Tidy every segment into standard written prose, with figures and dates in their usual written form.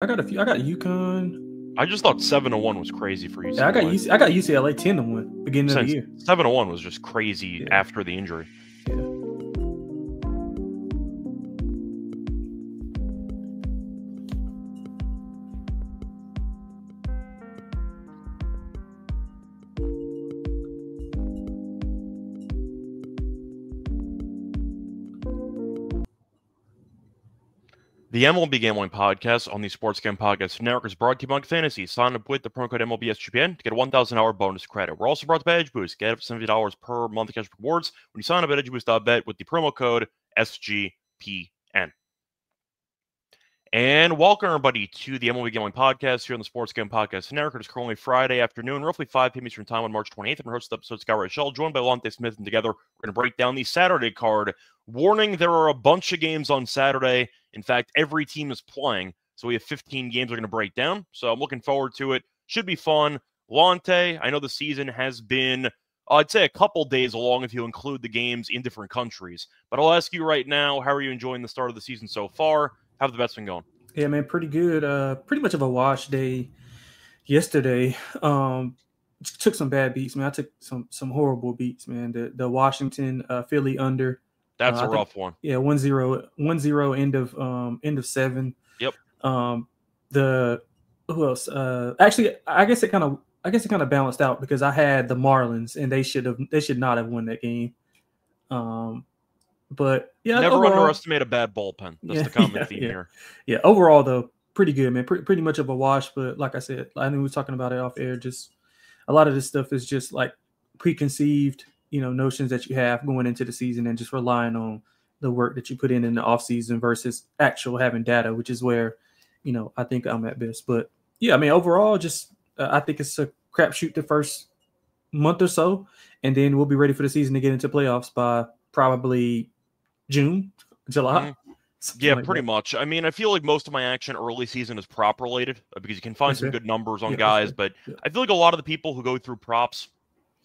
I got a few. I got UConn. I just thought 7-1 was crazy for UCLA. Yeah, I got UCLA 10-1 beginning of the year. 7-1 was just crazy after the injury. Yeah. The MLB Gambling Podcast on the Sports Gambling Podcast Network is brought to you by Fantasy. Sign up with the promo code MLB SGPN to get a $1,000 bonus credit. We're also brought to you by Edge Boost. Get up to $70 per month cash rewards when you sign up at edgeboost.bet with the promo code SGPN. And welcome, everybody, to the MLB Gambling Podcast here on the Sports Gambling Podcast Network. It is currently Friday afternoon, roughly 5 p.m. Eastern Time on March 28th. I'm host of the episode, Scott Reichel, joined by Lonte Smith, and together we're going to break down the Saturday card. Warning, there are a bunch of games on Saturday. In fact, every team is playing, so we have 15 games we're going to break down. So I'm looking forward to it. Should be fun. Lonte, I know the season has been, I'd say, a couple days long if you include the games in different countries. But I'll ask you right now, how are you enjoying the start of the season so far? How have the bets been going? Yeah, man, pretty good. Pretty much of a wash day yesterday. Took some bad beats, man. I took some horrible beats, man. The Washington Philly under. That's a rough one. Yeah, 1-0 end of 7. Yep. Who else? Actually, I guess it kind of balanced out because I had the Marlins and they should not have won that game. But yeah, never overall, underestimate a bad bullpen. That's the common theme here. Yeah, overall though, pretty good, man. Pretty much of a wash. But like I said, I think we were talking about it off air. Just a lot of this stuff is just like preconceived, notions that you have going into the season and just relying on the work that you put in the off season versus actual having data, which is where, I think I'm at best. But yeah, I mean, overall, just I think it's a crapshoot the first month or so, and then we'll be ready for the season to get into playoffs by probably June, July. Yeah, like pretty much. I mean, I feel like most of my action early season is prop related because you can find some good numbers on guys, but I feel like a lot of the people who go through props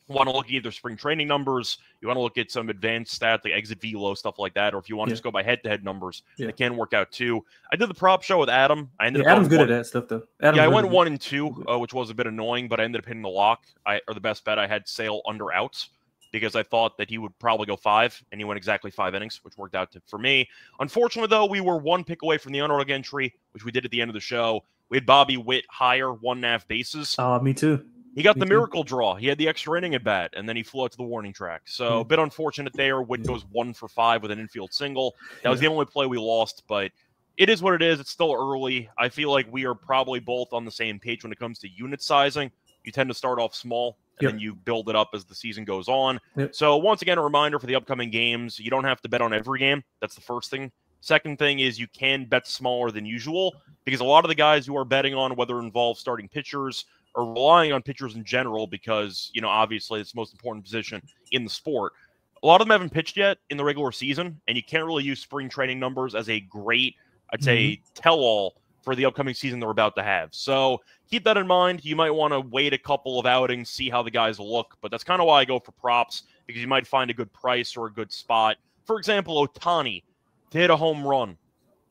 want to look at either spring training numbers, you want to look at some advanced stats like exit velo, stuff like that, or if you want to just go by head-to-head nurbers, it can work out too. I did the prop show with Adam. I ended up Adam's good at that stuff though. I went 1 and 2, which was a bit annoying, but I ended up hitting the lock. Or the best bet I had Sale under outs because I thought that he would probably go 5, and he went exactly 5 innings, which worked out for me. Unfortunately, though, we were 1 pick away from the underdog entry, which we did at the end of the show. We had Bobby Witt higher, 1.5 bases. Me too. He got the miracle draw. He had the extra inning at bat, and then he flew out to the warning track. So a bit unfortunate there. Witt goes 1 for 5 with an infield single. That was the only play we lost, but it is what it is. It's still early. I feel like we are probably both on the same page when it comes to unit sizing. You tend to start off small, and then you build it up as the season goes on. So once again, a reminder for the upcoming games, you don't have to bet on every game. That's the first thing. Second thing is you can bet smaller than usual because a lot of the guys who are betting on whether it involves starting pitchers or relying on pitchers in general because, obviously it's the most important position in the sport. A lot of them haven't pitched yet in the regular season, and you can't really use spring training numbers as a great, I'd say, tell-all for the upcoming season they're about to have. So keep that in mind. You might want to wait a couple of outings, see how the guys look, but that's kind of why I go for props because you might find a good price or a good spot. For example, Ohtani to hit a home run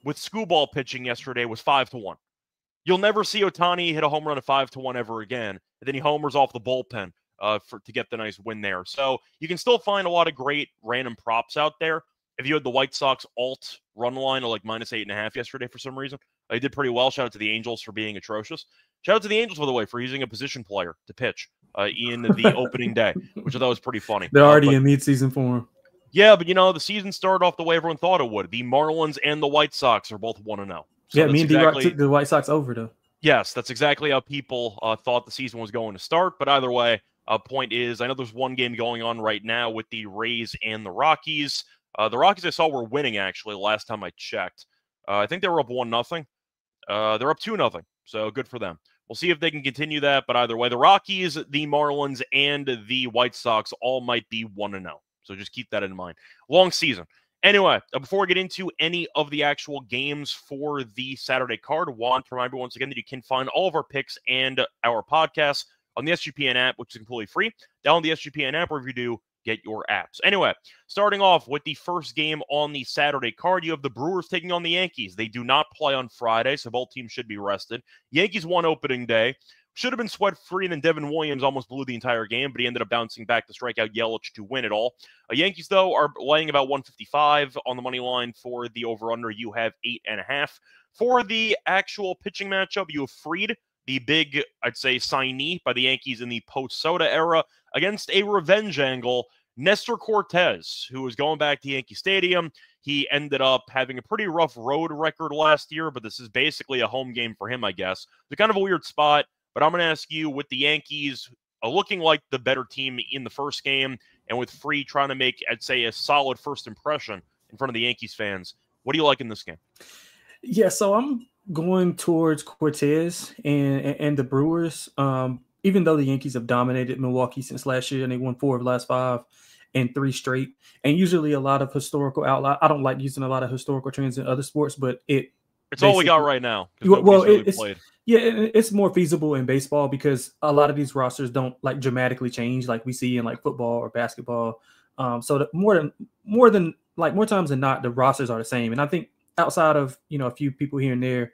with Skubal pitching yesterday was 5-1. You'll never see Ohtani hit a home run at 5-1 ever again. And then he homers off the bullpen to get the nice win there. So you can still find a lot of great random props out there. If you had the White Sox alt run line of like -8.5 yesterday for some reason, they did pretty well. Shout out to the Angels for being atrocious. Shout out to the Angels, by the way, for using a position player to pitch in the opening day, which I thought was pretty funny. They're already in mid-season form. Yeah, but the season started off the way everyone thought it would. The Marlins and the White Sox are both 1-0. So me and D-Rock took the White Sox over, though. Yes, that's exactly how people thought the season was going to start. But either way, point is, I know there's one game going on right now with the Rays and the Rockies. The Rockies I saw were winning, actually, last time I checked. I think they were up 1-0. They're up 2-0, so good for them. We'll see if they can continue that. But either way, the Rockies, the Marlins, and the White Sox all might be 1-0. So just keep that in mind. Long season. Anyway, before we get into any of the actual games for the Saturday card, I want to remind everyone once again that you can find all of our picks and our podcasts on the SGPN app, which is completely free. Download the SGPN app wherever you do get your apps. Anyway, starting off with the first game on the Saturday card, you have the Brewers taking on the Yankees. They do not play on Friday, so both teams should be rested. Yankees won opening day. Should have been sweat-free, and then Devin Williams almost blew the entire game, but he ended up bouncing back to strike out Yelich to win it all. Yankees, though, are laying about 155 on the money line for the over-under. You have 8.5. For the actual pitching matchup, you have Fried, the big, I'd say, signee by the Yankees in the post-Soto era, against a revenge angle, Nestor Cortez, who is going back to Yankee Stadium. He ended up having a pretty rough road record last year, but this is basically a home game for him, I guess. It's kind of a weird spot. But I'm going to ask you, with the Yankees looking like the better team in the first game, and with Fried trying to make, I'd say, a solid first impression in front of the Yankees fans, what do you like in this game? Yeah, so I'm going towards Cortez and the Brewers. Even though the Yankees have dominated Milwaukee since last year, and they won 4 of the last 5 and 3 straight, and usually a lot of historical outliers. I don't like using a lot of historical trends in other sports, but it's all we got right now. Well, it's more feasible in baseball because a lot of these rosters don't like dramatically change like we see in like football or basketball. So more times than not, the rosters are the same. And I think outside of, a few people here and there,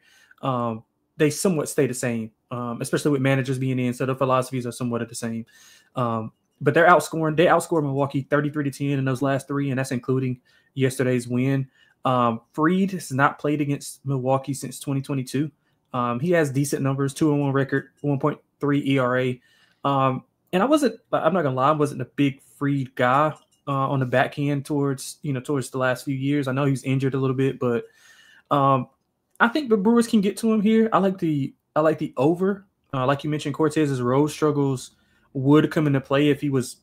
they somewhat stay the same, especially with managers being in. So the philosophies are somewhat of the same. But they outscored Milwaukee 33-10 in those last 3, and that's including yesterday's win. Fried has not played against Milwaukee since 2022. He has decent numbers, 2-1 record, 1.3 ERA. And I'm not gonna lie, I wasn't a big Fried guy on the back end towards the last few years. I know he was injured a little bit, but I think the Brewers can get to him here. I like the over. Like you mentioned, Cortez's road struggles would come into play if he was,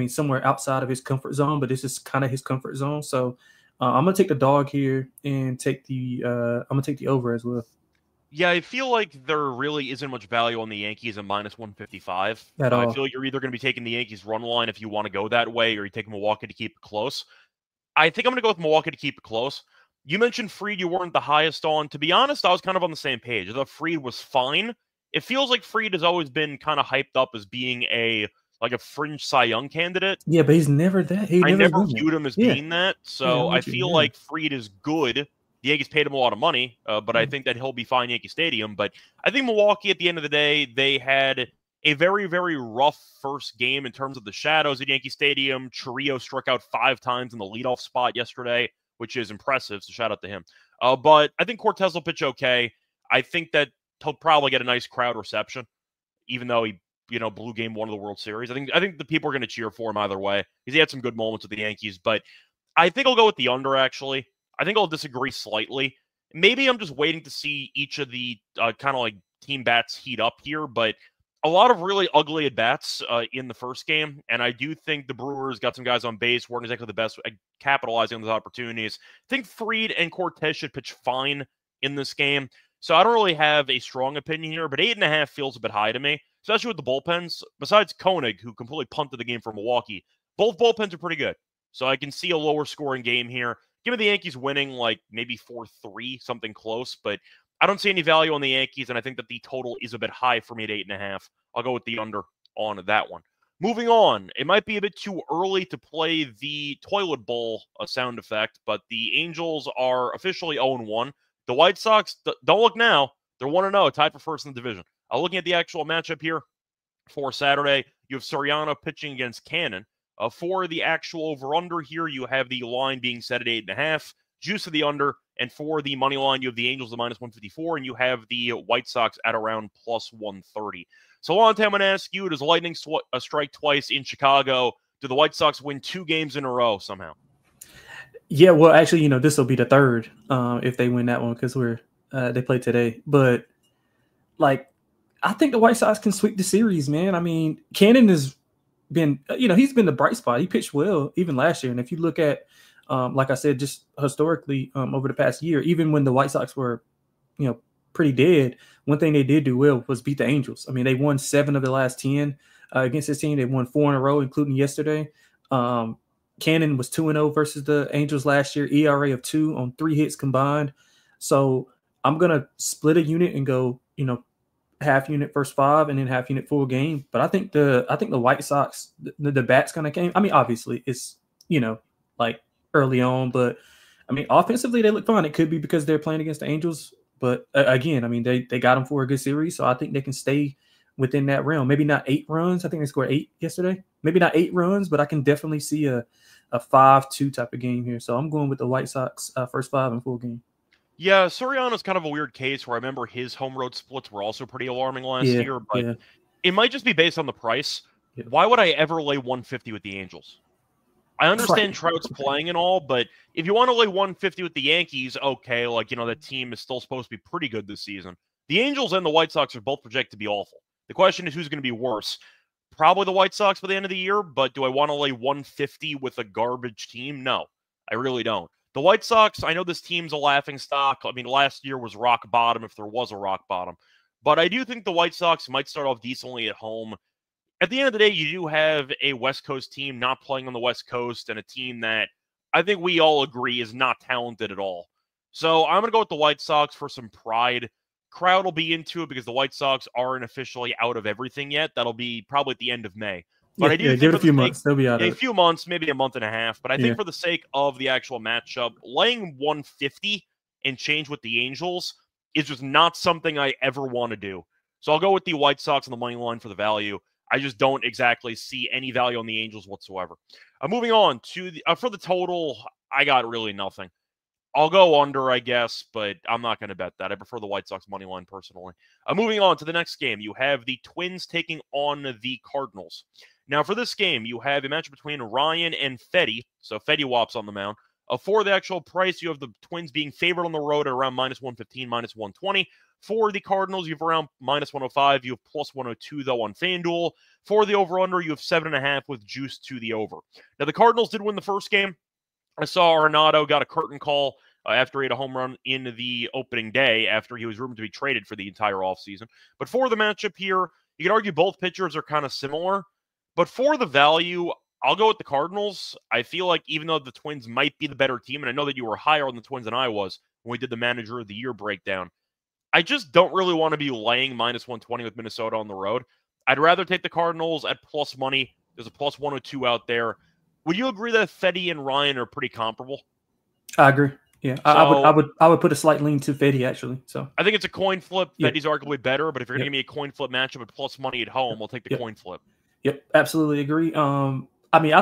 somewhere outside of his comfort zone, but this is kind of his comfort zone. So I'm gonna take the dog here and take the over as well. Yeah, I feel like there really isn't much value on the Yankees at -155. At all. I feel like you're either going to be taking the Yankees run line if you want to go that way, or you take Milwaukee to keep it close. I think I'm going to go with Milwaukee to keep it close. You mentioned Fried you weren't the highest on. To be honest, I was kind of on the same page. I thought Fried was fine. It feels like Fried has always been kind of hyped up as being a fringe Cy Young candidate. Yeah, but he's never that. I never viewed him as being that. So I feel like Fried is good. The Yankees paid him a lot of money, but I think that he'll be fine Yankee Stadium. But I think Milwaukee, at the end of the day, they had a very, very rough first game in terms of the shadows at Yankee Stadium. Chiriot struck out 5 times in the leadoff spot yesterday, which is impressive, so shout out to him. But I think Cortez will pitch okay. I think that he'll probably get a nice crowd reception, even though he blew game 1 of the World Series. I think the people are going to cheer for him either way because he had some good moments with the Yankees. But I think I'll go with the under, actually. I think I'll disagree slightly. Maybe I'm just waiting to see each of the kind of like team bats heat up here, but a lot of really ugly at-bats in the first game, and I do think the Brewers got some guys on base, weren't exactly the best at capitalizing on those opportunities. I think Fried and Cortez should pitch fine in this game, so I don't really have a strong opinion here, but 8.5 feels a bit high to me, especially with the bullpens. Besides Koenig, who completely punted the game for Milwaukee, both bullpens are pretty good, so I can see a lower scoring game here. Give me the Yankees winning like maybe 4-3, something close, but I don't see any value on the Yankees, and I think that the total is a bit high for me at 8.5. I'll go with the under on that one. Moving on, it might be a bit too early to play the toilet bowl sound effect, but the Angels are officially 0-1. The White Sox, don't look now, they're 1-0, tied for first in the division. Looking at the actual matchup here for Saturday, you have Soriano pitching against Cannon. For the actual over-under here, you have the line being set at 8.5, juice of the under, and for the money line, you have the Angels at -154, and you have the White Sox at around +130. So, Lonte, I'm going to ask you, does Lightning strike twice in Chicago? Do the White Sox win 2 games in a row somehow? Yeah, well, actually, this will be the third if they win that one because they play today. But, I think the White Sox can sweep the series, man. Cannon has been, he's been the bright spot. He pitched well even last year. And if you look at, like I said, just historically over the past year, even when the White Sox were, pretty dead, one thing they did do well was beat the Angels. They won 7 of the last 10 against this team. They won 4 in a row, including yesterday. Cannon was 2-0 versus the Angels last year, ERA of 2 on 3 hits combined. So I'm going to split a unit and go, half unit first 5 and then half unit full game. But I think the White Sox, the bat's gonna game. I mean, obviously it's like early on, but I mean offensively they look fine. It could be because they're playing against the Angels, but again, I mean they got them for a good series, so I think they can stay within that realm. Maybe not 8 runs. I think they scored 8 yesterday. Maybe not 8 runs, but I can definitely see a 5-2 type of game here. So I'm going with the White Sox first 5 and full game. Yeah, Soriano's kind of a weird case where I remember his home road splits were also pretty alarming last year, but it might just be based on the price. Yeah. Why would I ever lay 150 with the Angels? I understand Trout's playing and all, but if you want to lay 150 with the Yankees, okay, like, that team is still supposed to be pretty good this season. The Angels and the White Sox are both projected to be awful. The question is who's going to be worse. Probably the White Sox by the end of the year, but do I want to lay 150 with a garbage team? No, I really don't. The White Sox, I know this team's a laughing stock. I mean, last year was rock bottom if there was a rock bottom. But I do think the White Sox might start off decently at home. At the end of the day, you do have a West Coast team not playing on the West Coast and a team that I think we all agree is not talented at all. So I'm going to go with the White Sox for some pride. Crowd will be into it because the White Sox aren't officially out of everything yet. That'll be probably at the end of May. But I do think give it a few months. They'll be out. A few months, maybe a month and a half. But I think for the sake of the actual matchup, laying 150 and change with the Angels is just not something I ever want to do. So I'll go with the White Sox on the money line for the value. I just don't exactly see any value on the Angels whatsoever. Moving on to the for the total, I got really nothing. I'll go under, I guess, but I'm not going to bet that. I prefer the White Sox money line personally. Moving on to the next game, you have the Twins taking on the Cardinals. Now, for this game, you have a match between Ryan and Fetty. So Fetty Wap's on the mound. For the actual price, you have the Twins being favored on the road at around -115, -120. For the Cardinals, you have around -105. You have +102, though, on FanDuel. For the over-under, you have 7.5 with juice to the over. Now, the Cardinals did win the first game. I saw Arenado got a curtain call after he had a home run in the opening day after he was rumored to be traded for the entire offseason. But for the matchup here, you could argue both pitchers are kind of similar. But for the value, I'll go with the Cardinals. I feel like even though the Twins might be the better team, and I know that you were higher on the Twins than I was when we did the Manager of the Year breakdown, I just don't really want to be laying -120 with Minnesota on the road. I'd rather take the Cardinals at plus money. There's a +102 out there. Would you agree that Fetty and Ryan are pretty comparable? I agree. Yeah, so, I would put a slight lean to Fetty actually. So I think it's a coin flip. Fetty's arguably better, but if you're going to give me a coin flip matchup at plus money at home, I'll take the coin flip. Yep, absolutely agree. I mean,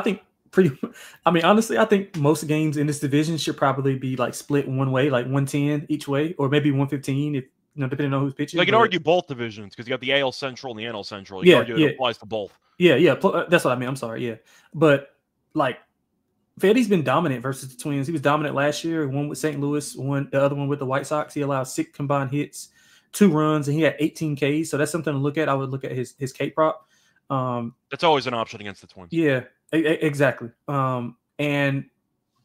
honestly, I think most games in this division should probably be like split one way, like 110 each way, or maybe 115 if depending on who's pitching. You can argue both divisions because you got the AL Central and the NL Central. You can argue it applies to both. Yeah, that's what I mean. I'm sorry. Yeah, but like Fetty's been dominant versus the Twins. He was dominant last year. One with St. Louis, the other one with the White Sox. He allowed 6 combined hits, 2 runs, and he had 18 Ks. So that's something to look at. I would look at his K prop. That's always an option against the Twins. Yeah, exactly. And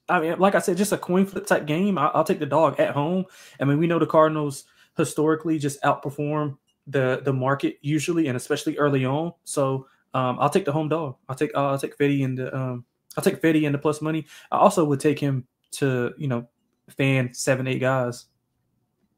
I mean, like I said, just a coin flip type game. I'll take the dog at home. I mean, we know the Cardinals historically just outperform the market usually, and especially early on. So I'll take the home dog. I'll take Fetty in the plus money. I also would take him to fan 7-8 guys.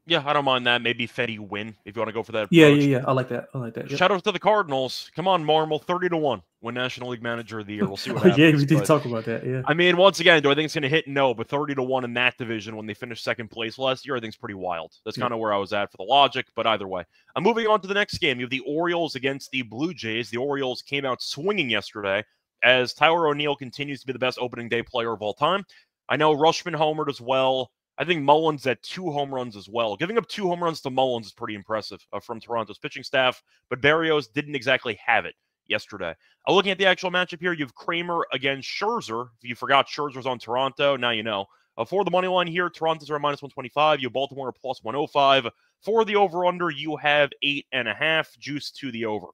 Yeah, I don't mind that. Maybe Fetty win if you want to go for that approach. Yeah. I like that. Yep. Shout out to the Cardinals. Come on, Marmol, 30-1. Win National League Manager of the Year. We'll see what happens. Yeah, we did talk about that. Yeah. I mean, once again, do I think it's going to hit? No, but 30-1 in that division when they finished second place last year, I think it's pretty wild. That's kind of where I was at for the logic, but either way. I'm moving on to the next game. You have the Orioles against the Blue Jays. The Orioles came out swinging yesterday as Tyler O'Neill continues to be the best opening day player of all time. I know Rushman homered as well. I think Mullins had 2 home runs as well. Giving up 2 home runs to Mullins is pretty impressive from Toronto's pitching staff, but Berrios didn't exactly have it yesterday. Looking at the actual matchup here, you have Kramer against Scherzer. If you forgot Scherzer's on Toronto, now you know. For the money line here, Toronto's are -125. You have Baltimore +105. For the over-under, you have 8.5 juice to the over.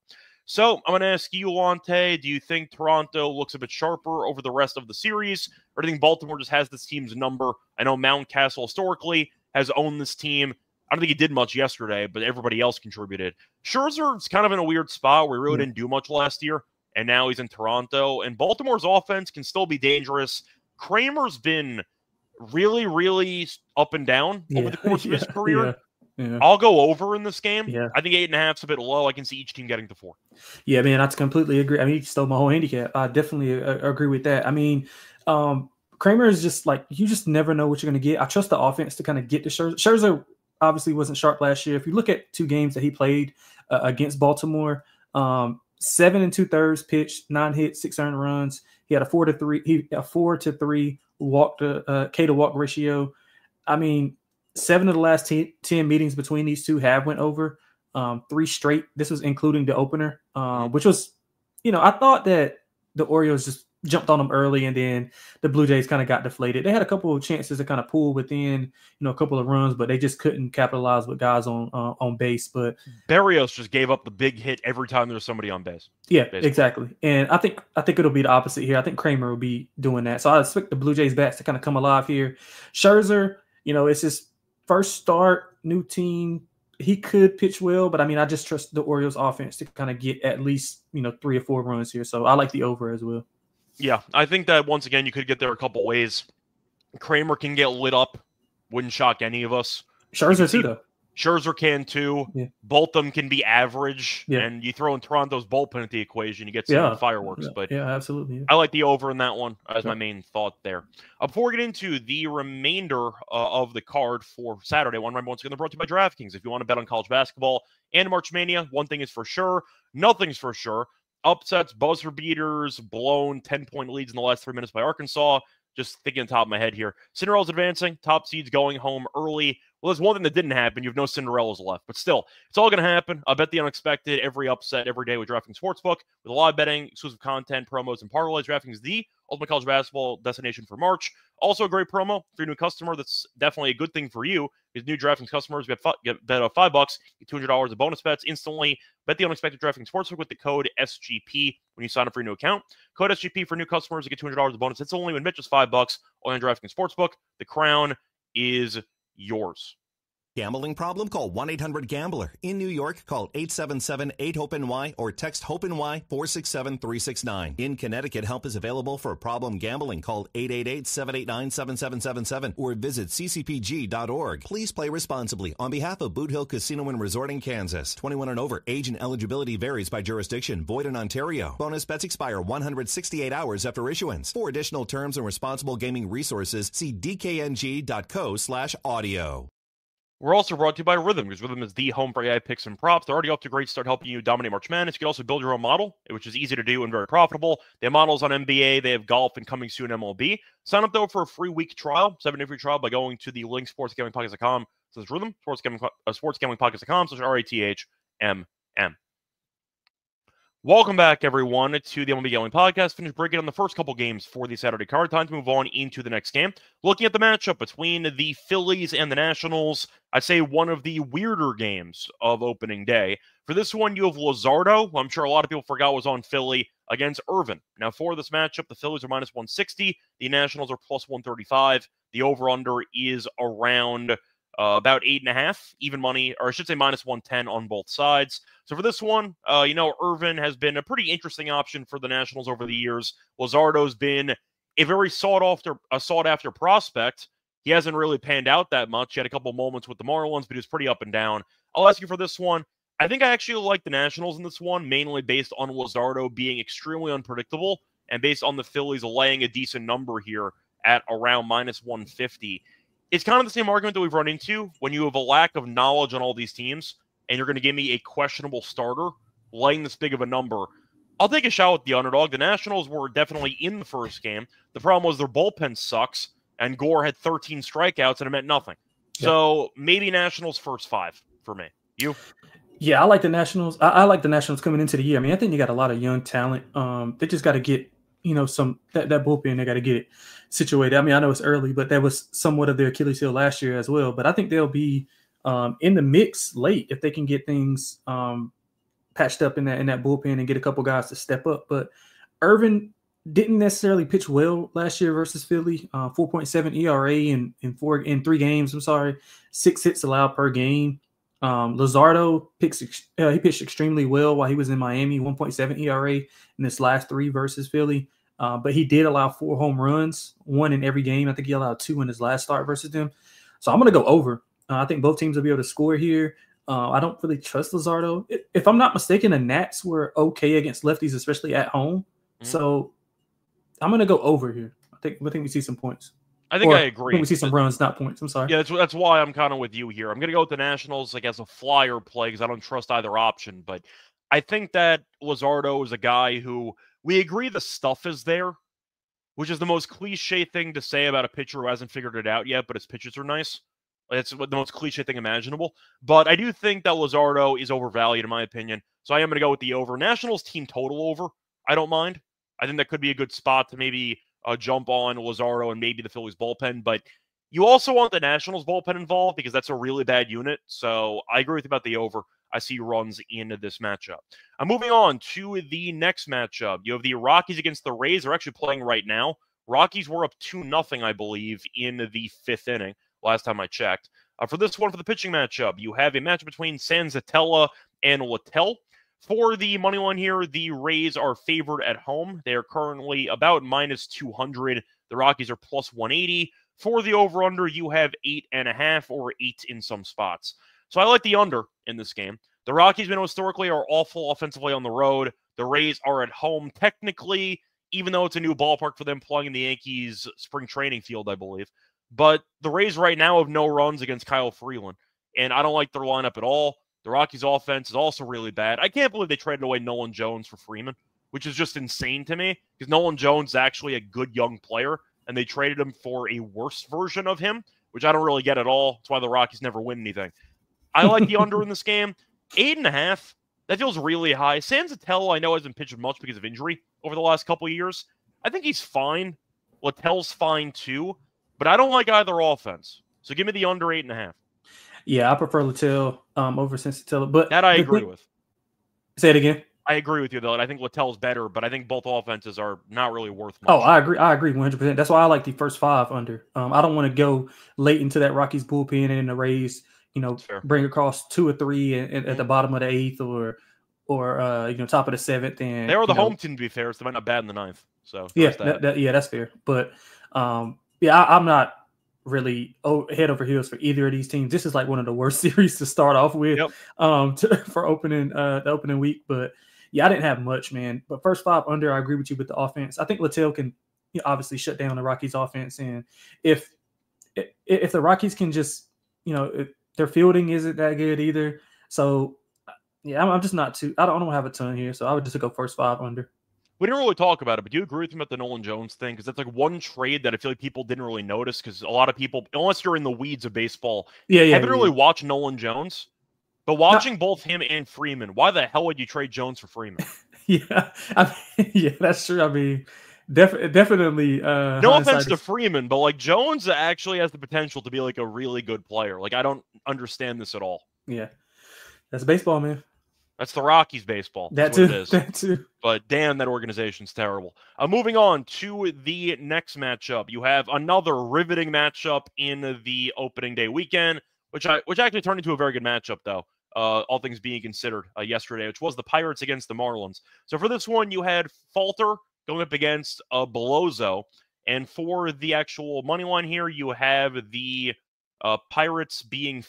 So I'm going to ask you, Lonte, do you think Toronto looks a bit sharper over the rest of the series, or do you think Baltimore just has this team's number? I know Mountcastle historically has owned this team. I don't think he did much yesterday, but everybody else contributed. Scherzer's kind of in a weird spot where he really didn't do much last year, and now he's in Toronto. And Baltimore's offense can still be dangerous. Kramer's been really, really up and down over the course of his career. Yeah. I'll go over in this game. Yeah. I think 8.5 is a bit low. I can see each team getting to 4. Yeah, man, I completely agree. I mean, you stole my whole handicap. I definitely agree with that. I mean, Kramer is just like, you just never know what you're going to get. I trust the offense to kind of get to Scherzer. Scherzer obviously wasn't sharp last year. If you look at 2 games that he played against Baltimore, 7 2/3 pitched, 9 hits, 6 earned runs. He had a 4-3 walk to K to walk ratio. I mean, 7 of the last 10 meetings between these two have went over. 3 straight. This was including the opener, which was, I thought that the Orioles just jumped on them early, and then the Blue Jays kind of got deflated. They had a couple of chances to kind of pull within, a couple of runs, but they just couldn't capitalize with guys on base. But Berrios just gave up the big hit every time there was somebody on base. Yeah, basically. Exactly. And I think it'll be the opposite here. I think Kramer will be doing that. So I expect the Blue Jays bats to kind of come alive here. Scherzer, it's his first start, new team. He could pitch well, but I mean, I just trust the Orioles offense to kind of get at least, 3 or 4 runs here. So I like the over as well. Yeah, I think that once again, you could get there a couple ways. Kramer can get lit up. Wouldn't shock any of us. Scherzer too, though. Scherzer can too. Yeah. Both of them can be average. Yeah. And you throw in Toronto's bullpen at the equation, you get some fireworks. But yeah, absolutely. Yeah. I like the over in that one as my main thought there. Before we get into the remainder of the card for Saturday, one reminder once again, they're brought to you by DraftKings. If you want to bet on college basketball and March Mania, one thing is for sure, nothing's for sure. Upsets, buzzer beaters, blown 10-point leads in the last 3 minutes by Arkansas. Just thinking on top of my head here. Cinderella's advancing, top seeds going home early. Well, there's one thing that didn't happen. You have no Cinderellas left. But still, it's all going to happen. I bet the unexpected, every upset, every day with DraftKings Sportsbook. With a lot of betting, exclusive content, promos, and parlays, DraftKings is the ultimate college basketball destination for March. Also a great promo for your new customer. That's definitely a good thing for you. Because new DraftKings customers get bet $5, get $200 of bonus bets instantly. Bet the unexpected DraftKings Sportsbook with the code SGP when you sign up for your new account. Code SGP for new customers to get $200 of bonus. It's only when bet just $5 on DraftKings Sportsbook. The crown is yours. Gambling problem? Call 1-800-GAMBLER. In New York, call 877-8-HOPENY or text HOPENY 467-369. In Connecticut, help is available for problem gambling. Call 888-789-7777 or visit ccpg.org. Please play responsibly. On behalf of Boot Hill Casino and Resort in Kansas, 21 and over. Age and eligibility varies by jurisdiction. Void in Ontario. Bonus bets expire 168 hours after issuance. For additional terms and responsible gaming resources, see dkng.co/audio. We're also brought to you by Rhythm, because Rhythm is the home for AI picks and props. They're already off to a great start helping you dominate March Madness. You can also build your own model, which is easy to do and very profitable. They have models on NBA. They have golf and coming soon MLB. Sign up, though, for a free week trial, 7-day free trial, by going to the link sportsgamblingpodcast.com. So it's Rhythm, sportsgamblingpodcast.com/RATHMM. Welcome back, everyone, to the MLB Gambling Podcast. Finished breaking down the first couple games for the Saturday card. Time to move on into the next game. Looking at the matchup between the Phillies and the Nationals, I'd say one of the weirder games of opening day. For this one, you have Luzardo, who I'm sure a lot of people forgot was on Philly, against Irvin. Now, for this matchup, the Phillies are minus 160. The Nationals are plus 135. The over-under is around about 8.5, even money, or I should say minus 110 on both sides. So for this one, Irvin has been a pretty interesting option for the Nationals over the years. Luzardo's been a very sought-after prospect. He hasn't really panned out that much. He had a couple moments with the Marlins, but he was pretty up and down. I'll ask you for this one. I think I actually like the Nationals in this one, mainly based on Luzardo being extremely unpredictable and based on the Phillies laying a decent number here at around minus 150. It's kind of the same argument that we've run into when you have a lack of knowledge on all these teams and you're going to give me a questionable starter laying this big of a number. I'll take a shot with the underdog. The Nationals were definitely in the first game. The problem was their bullpen sucks, and Gore had 13 strikeouts, and it meant nothing. Yeah. So maybe Nationals first 5 for me. You? Yeah, I like the Nationals. I like the Nationals coming into the year. I mean, I think you got a lot of young talent. They just got to get some that bullpen, they got to get it situated. I mean, I know it's early, but that was somewhat of their Achilles heel last year as well. But I think they'll be in the mix late if they can get things patched up in that bullpen and get a couple guys to step up. But Irvin didn't necessarily pitch well last year versus Philly. 4.7 ERA in 3 games. 6 hits allowed per game. Luzardo he pitched extremely well while he was in Miami. 1.7 ERA in his last 3 versus Philly. But he did allow 4 home runs, 1 in every game. I think he allowed 2 in his last start versus them. So I'm going to go over. I think both teams will be able to score here. I don't really trust Luzardo. If I'm not mistaken, the Nats were okay against lefties, especially at home. So I'm going to go over here. I think we see some points. I think I agree. I think we see some runs, not points. I'm sorry. Yeah, that's why I'm kind of with you here. I'm going to go with the Nationals as a flyer play because I don't trust either option. But I think that Luzardo is a guy who we agree the stuff is there, which is the most cliche thing to say about a pitcher who hasn't figured it out yet, but his pitches are nice. It's the most cliche thing imaginable. But I do think that Luzardo is overvalued, in my opinion. So I am going to go with the over. Nationals team total over. I don't mind. I think that could be a good spot to maybe jump on Luzardo and maybe the Phillies bullpen. But you also want the Nationals bullpen involved because that's a really bad unit. So I agree with you about the over. I see runs in this matchup. I'm moving on to the next matchup. You have the Rockies against the Rays. They're actually playing right now. Rockies were up 2-0, I believe, in the 5th inning, last time I checked. For this one, for the pitching matchup, you have a matchup between Sanzatella and Littell. For the money line here, the Rays are favored at home. They are currently about -200. The Rockies are +180. For the over-under, you have 8.5 or 8 in some spots. So I like the under in this game. The Rockies, we know historically, are awful offensively on the road. The Rays are at home technically, even though it's a new ballpark for them playing in the Yankees spring training field, I believe. But the Rays right now have no runs against Kyle Freeland, and I don't like their lineup at all. The Rockies' offense is also really bad. I can't believe they traded away Nolan Jones for Freeman, which is just insane to me, because Nolan Jones is actually a good young player, and they traded him for a worse version of him, which I don't really get at all. That's why the Rockies never win anything. I like the under in this game. 8.5, that feels really high. Sanzatella, I know, hasn't pitched much because of injury over the last couple of years. I think he's fine. Littell's fine too, but I don't like either offense. So give me the under 8.5. Yeah, I prefer Littell over Sanzatella. But that I agree with. Say it again. I agree with you, though. I think Littell's better, but I think both offenses are not really worth much. Oh, I agree. I agree 100%. That's why I like the first 5 under. I don't want to go late into that Rockies bullpen and the Rays, bring across 2 or 3 at the bottom of the 8th or top of the 7th. And they are the home team, to be fair, so they might not bad in the 9th. So yeah, that's fair. But I'm not really head over heels for either of these teams. This is like one of the worst series to start off with for opening the opening week. But yeah, I didn't have much, man. But first 5 under, I agree with you with the offense. I think Littell can obviously shut down the Rockies offense. And if the Rockies can just, their fielding isn't that good either. So yeah, I'm just not too, I don't have a ton here. So I would just go first 5 under. We didn't really talk about it, but do you agree with me about the Nolan Jones thing? Because that's like one trade that I feel like people didn't really notice because a lot of people, unless you're in the weeds of baseball, haven't really watched Nolan Jones. But watching both him and Freeman, why the hell would you trade Jones for Freeman? Yeah, that's true. I mean, definitely. No offense to Freeman, but like Jones actually has the potential to be like a really good player. Like I don't understand this at all. Yeah, that's baseball, man. That's the Rockies baseball. That too. But damn, that organization's terrible. Moving on to the next matchup. You have another riveting matchup in the opening day weekend, which actually turned into a very good matchup, though, all things being considered, yesterday, which was the Pirates against the Marlins. So for this one, you had Falter going up against Bellozo. And for the actual money line here, you have the Pirates being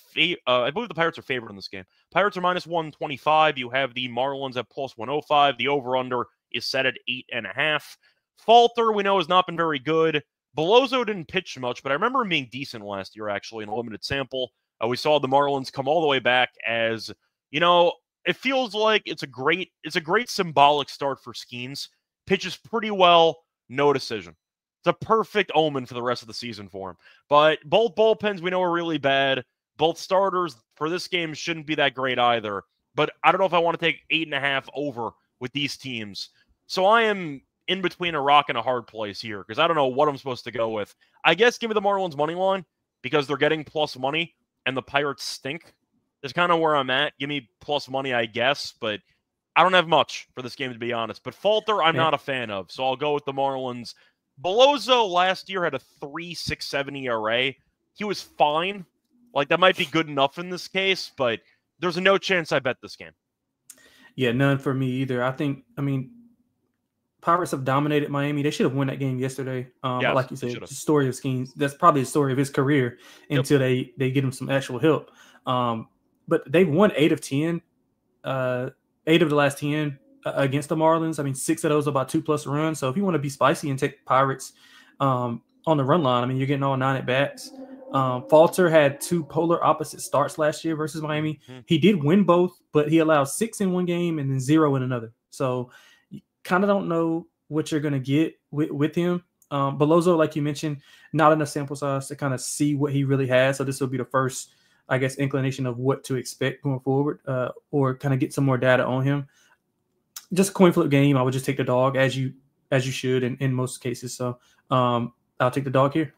I believe the Pirates are favored in this game. Pirates are -125. You have the Marlins at +105. The over-under is set at 8.5. Falter, we know, has not been very good. Bellozo didn't pitch much, but I remember him being decent last year, actually, in a limited sample. We saw the Marlins come all the way back as, it feels like it's a great symbolic start for Skeens. Pitches pretty well, no decision. It's a perfect omen for the rest of the season for him. But both bullpens we know are really bad. Both starters for this game shouldn't be that great either. But I don't know if I want to take 8.5 over with these teams. So I am in between a rock and a hard place here because I don't know what I'm supposed to go with. I guess give me the Marlins money line because they're getting plus money and the Pirates stink. That's kind of where I'm at. Give me plus money, I guess. But I don't have much for this game, to be honest. But Falter, I'm not a fan of. So I'll go with the Marlins. Bellozo last year had a 3.67 ERA. He was fine. Like, that might be good enough in this case, but there's no chance I bet this game. Yeah, none for me either. I mean, Pirates have dominated Miami. They should have won that game yesterday. But like you said, it's a story of schemes. That's probably the story of his career until they get him some actual help. But they've won 8 of 10, 8 of the last 10 against the Marlins. I mean, 6 of those are about 2+ runs. So if you want to be spicy and take Pirates on the run line, I mean, you're getting all 9 at bats. Falter had 2 polar opposite starts last year versus Miami. He did win both, but he allowed 6 in one game and then 0 in another. So you kind of don't know what you're going to get with him. Belozo, like you mentioned, not enough sample size to kind of see what he really has. So this will be the first, I guess, inclination of what to expect going forward, or kind of get some more data on him. Just a coin flip game. I would just take the dog as you should in most cases. So I'll take the dog here.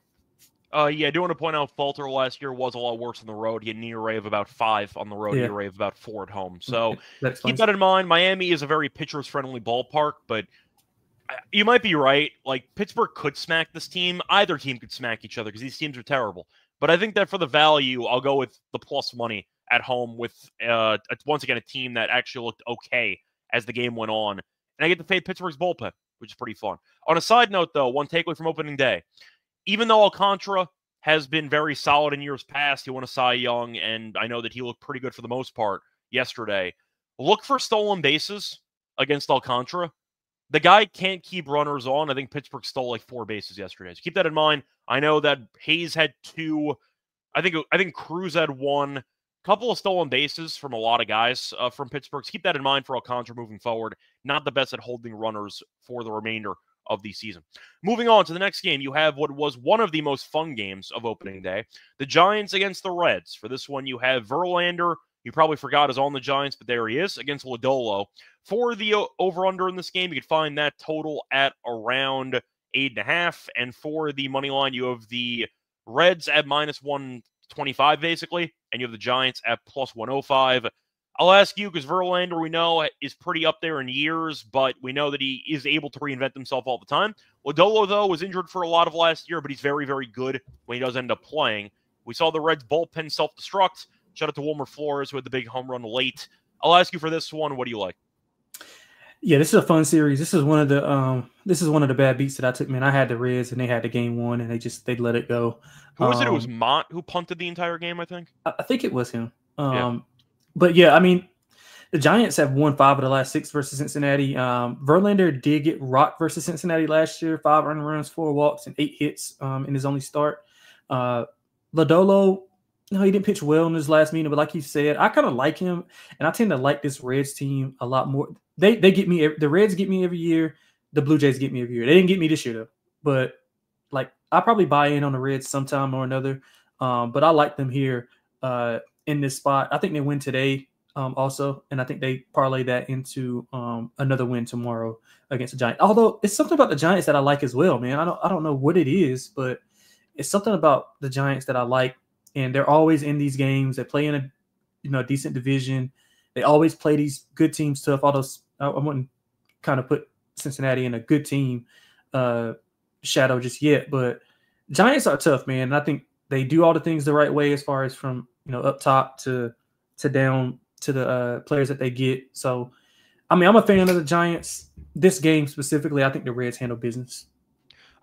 I do want to point out Falter last year was a lot worse on the road. He had an ERA of about 5 on the road, ERA of about 4 at home. So keep that in mind. Miami is a very pitchers-friendly ballpark, but you might be right. Like, Pittsburgh could smack this team. Either team could smack each other because these teams are terrible. But I think that for the value, I'll go with the plus money at home with, once again, a team that actually looked okay as the game went on. And I get to fade Pittsburgh's bullpen, which is pretty fun. On a side note, though, one takeaway from opening day. Even though Alcantara has been very solid in years past, he won a Cy Young, and I know that he looked pretty good for the most part yesterday. Look for stolen bases against Alcantara. The guy can't keep runners on. I think Pittsburgh stole like 4 bases yesterday. So keep that in mind. I know that Hayes had 2. I think Cruz had 1. Couple of stolen bases from a lot of guys from Pittsburgh. So keep that in mind for Alcantara moving forward. Not the best at holding runners for the remainder of the season. Moving on to the next game, you have what was one of the most fun games of opening day, the Giants against the Reds. For this one, you have Verlander. You probably forgot is on the Giants, but there he is against Lodolo. For the over-under in this game, you could find that total at around 8.5. And for the money line, you have the Reds at -125, basically, and you have the Giants at +105. I'll ask you, because Verlander, we know, is pretty up there in years, but we know that he is able to reinvent himself all the time. Lodolo, though, was injured for a lot of last year, but he's very, very good when he does end up playing. We saw the Reds' bullpen self-destruct. Shout out to Wilmer Flores, who had the big home run late. I'll ask you for this one. What do you like? Yeah, this is a fun series. This is one of the bad beats that I took, man. I had the Reds, and they had the game 1, and they let it go. Who was it? It was Mott who punted the entire game, I think? I think it was him. But yeah, I mean, the Giants have won 5 of the last 6 versus Cincinnati. Verlander did get rocked versus Cincinnati last year, 5 earned runs, 4 walks, and 8 hits in his only start. Lodolo, no, he didn't pitch well in his last meeting, but like you said, I kind of like him, and I tend to like this Reds team a lot more. They get me. The Reds get me every year. The Blue Jays get me every year. They didn't get me this year though, but like I probably buy in on the Reds sometime or another. But I like them here in this spot. I think they win today also, and I think they parlay that into another win tomorrow against the Giants. Although it's something about the Giants that I like as well, man. I don't know what it is, but it's something about the Giants that I like, and they're always in these games. They play in a decent division. They always play these good teams tough. Although I wouldn't kind of put Cincinnati in a good team shadow just yet, but Giants are tough, man. And I think they do all the things the right way as far as from up top to down to the players that they get. So, I mean, I'm a fan of the Giants. This game specifically, I think the Reds handle business.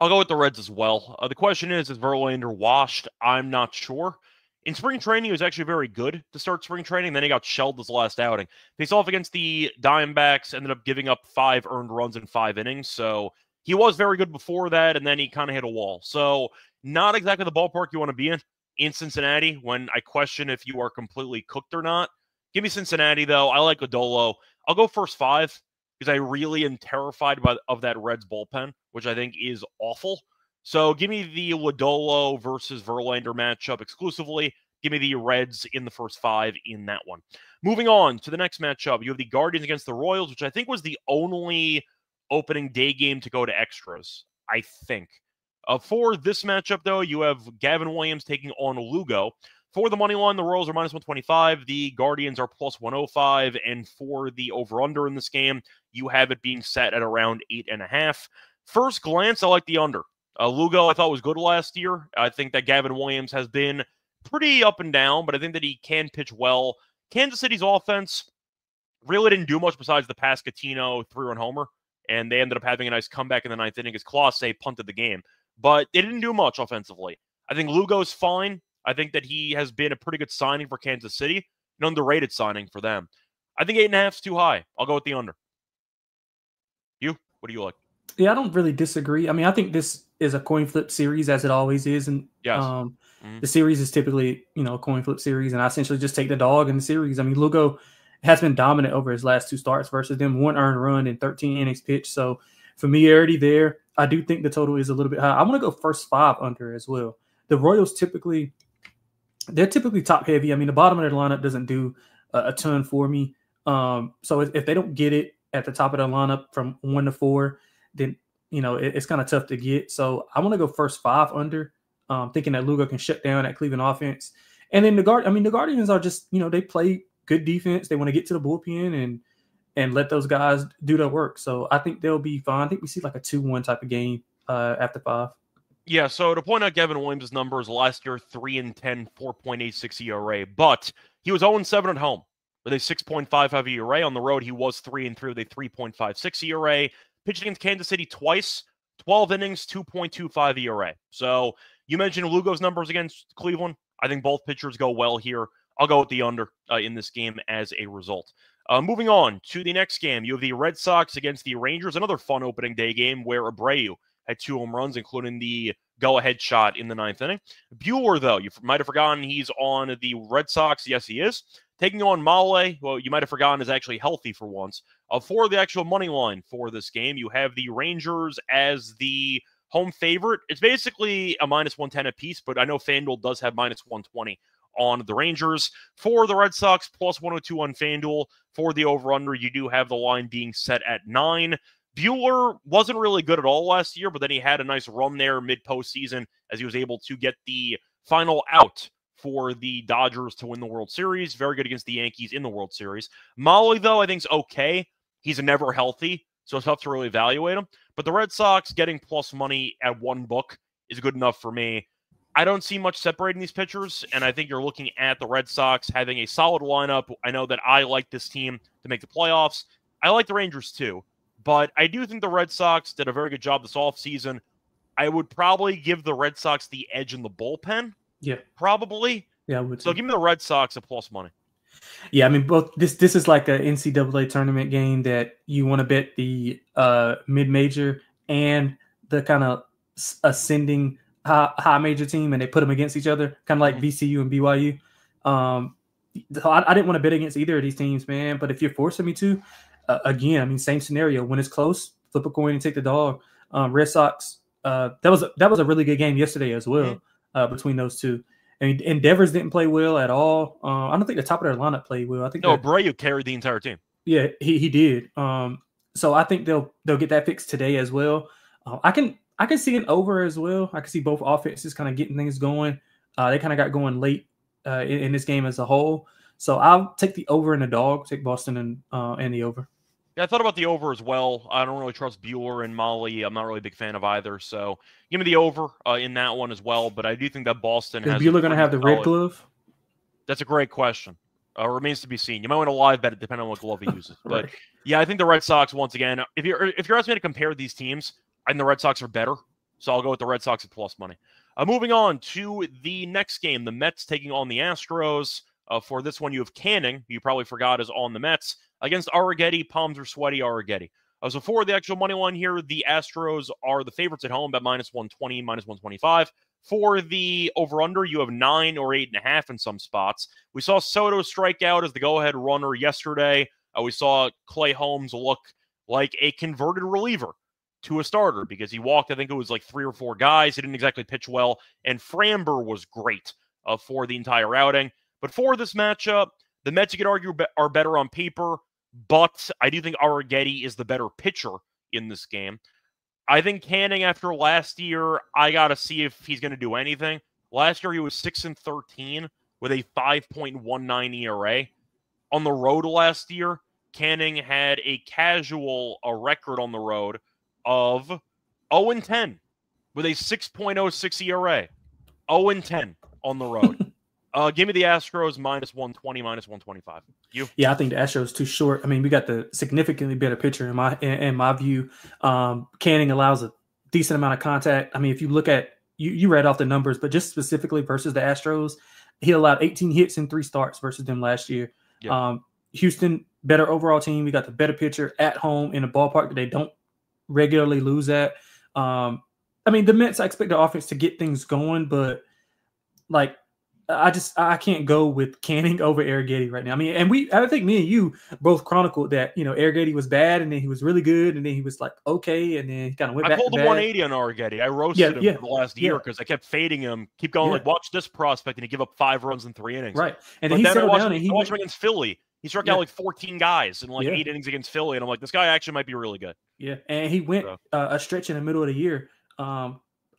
I'll go with the Reds as well. The question is Verlander washed? I'm not sure. In spring training, he was actually very good to start spring training. Then he got shelled his last outing. Faced off against the Diamondbacks, ended up giving up 5 earned runs in 5 innings. So he was very good before that, and then he kind of hit a wall. So not exactly the ballpark you want to be in Cincinnati when I question if you are completely cooked or not. Give me Cincinnati, though. I like Lodolo. I'll go first 5 because I really am terrified of that Reds bullpen, which I think is awful. So give me the Lodolo versus Verlander matchup exclusively. Give me the Reds in the first 5 in that one. Moving on to the next matchup, you have the Guardians against the Royals, which I think was the only opening day game to go to extras, I think. For this matchup, though, you have Gavin Williams taking on Lugo. For the money line, the Royals are -125. The Guardians are +105. And for the over-under in this game, you have it being set at around 8.5. First glance, I like the under. Lugo, I thought, was good last year. I think that Gavin Williams has been pretty up and down, but I think that he can pitch well. Kansas City's offense really didn't do much besides the Pascatino 3-run homer and they ended up having a nice comeback in the ninth inning as Clase punted the game. But they didn't do much offensively. I think Lugo's fine. I think that he has been a pretty good signing for Kansas City, an underrated signing for them. I think 8.5 is too high. I'll go with the under. You? What do you like? Yeah, I don't really disagree. I mean, I think this is a coin flip series, as it always is. And yes. The series is typically, a coin flip series, and I essentially just take the dog in the series. I mean, Lugo has been dominant over his last 2 starts versus them, 1 earned run in 13 innings pitched. So familiarity there. I do think the total is a little bit high. I want to go first 5 under as well. The Royals they're typically top heavy. I mean, the bottom of their lineup doesn't do a ton for me. So if they don't get it at the top of their lineup from 1 to 4, then it's kind of tough to get. So I want to go first 5 under, thinking that Lugo can shut down that Cleveland offense. And then the Guardians are just, they play good defense. They want to get to the bullpen and let those guys do their work. So I think they'll be fine. I think we see like a 2-1 type of game after 5. Yeah, so to point out Gavin Williams' numbers last year, 3-10, 4.86 ERA, but he was 0-7 at home with a 6.55 ERA. On the road, he was 3-3 with a 3.56 ERA. Pitched against Kansas City twice, 12 innings, 2.25 ERA. So you mentioned Lugo's numbers against Cleveland. I think both pitchers go well here. I'll go with the under in this game as a result. Moving on to the next game, you have the Red Sox against the Rangers, another fun opening day game where Abreu had 2 home runs, including the go-ahead shot in the 9th inning. Buehler, though, you might have forgotten he's on the Red Sox. Yes, he is. Taking on Male, well, you might have forgotten is actually healthy for once. For the actual money line for this game, you have the Rangers as the home favorite. It's basically a -110 apiece, but I know FanDuel does have -120 on the Rangers. For the Red Sox, +102 on FanDuel. For the over-under, you do have the line being set at 9. Buehler wasn't really good at all last year, but then he had a nice run there mid-postseason as he was able to get the final out for the Dodgers to win the World Series. Very good against the Yankees in the World Series. Molly, though, I think is okay. He's never healthy, so it's tough to really evaluate him. But the Red Sox getting plus money at 1 book is good enough for me. I don't see much separating these pitchers, and I think you're looking at the Red Sox having a solid lineup. I know that I like this team to make the playoffs. I like the Rangers too, but I do think the Red Sox did a very good job this offseason. I would probably give the Red Sox the edge in the bullpen. Yeah. Probably. Yeah, I would. So give me the Red Sox at plus money. Yeah, I mean, both this is like an NCAA tournament game that you want to bet the mid-major and the kind of ascending high major team, and they put them against each other, kind of like VCU and BYU. I didn't want to bet against either of these teams, man. But if you're forcing me to, again, I mean, same scenario. When it's close, flip a coin and take the dog. Red Sox. That was a really good game yesterday as well between those two. I mean, Endeavors didn't play well at all. I don't think the top of their lineup played well. I think Abreu carried the entire team. Yeah, he did. So I think they'll get that fixed today as well. I can see an over as well. I can see both offenses kind of getting things going. They kind of got going late in this game as a whole. So I'll take the over and the dog. Take Boston and the over. Yeah, I thought about the over as well. I don't really trust Buehler and Molly. I'm not really a big fan of either. So give me the over in that one as well. But I do think that Boston has. Is Buehler going to have the red glove? That's a great question. Remains to be seen. You might want to live bet it depending on what glove he uses. But Right. yeah, I think the Red Sox, once again, if you're asking me to compare these teams, I think the Red Sox are better. So I'll go with the Red Sox at plus money. Moving on to the next game, the Mets taking on the Astros. For this one, you have Canning, who you probably forgot is on the Mets, against Arrighetti. Palms are sweaty, Arrighetti. So for the actual money line here, the Astros are the favorites at home at -120, -125. For the over-under, you have 9 or 8.5 in some spots. We saw Soto strike out as the go-ahead runner yesterday. We saw Clay Holmes look like a converted reliever to a starter because he walked, I think it was like 3 or 4 guys. He didn't exactly pitch well. And Framber was great for the entire outing. But for this matchup, the Mets, you could argue, are better on paper, but I do think Arrighetti is the better pitcher in this game. I think Canning, after last year, I got to see if he's going to do anything. Last year, he was 6-13 with a 5.19 ERA. On the road last year, Canning had a record on the road of 0-10 with a 6.06 ERA. 0-10 on the road. Give me the Astros minus 120, minus 125. You? Yeah, I think the Astros too short. I mean, we got the significantly better pitcher in my view. Canning allows a decent amount of contact. I mean, if you look at you read off the numbers, but just specifically versus the Astros, he allowed 18 hits in 3 starts versus them last year. Yeah. Houston, better overall team. We got the better pitcher at home in a ballpark that they don't regularly lose at. I mean, the Mets, I expect the offense to get things going, but like I can't go with Canning over Arrighetti right now. I mean, and I think me and you both chronicled that, Arrighetti was bad and then he was really good and then he was like, okay. And then he kind of went back to bad. I pulled the 180 on Arrighetti. I roasted him for the last year because I kept fading him. Keep going, like, watch this prospect, and he give up 5 runs in 3 innings. Right. And then he settled down and he watched him against Philly. He struck out like 14 guys in like 8 innings against Philly. And I'm like, this guy actually might be really good. Yeah. And he went a stretch in the middle of the year.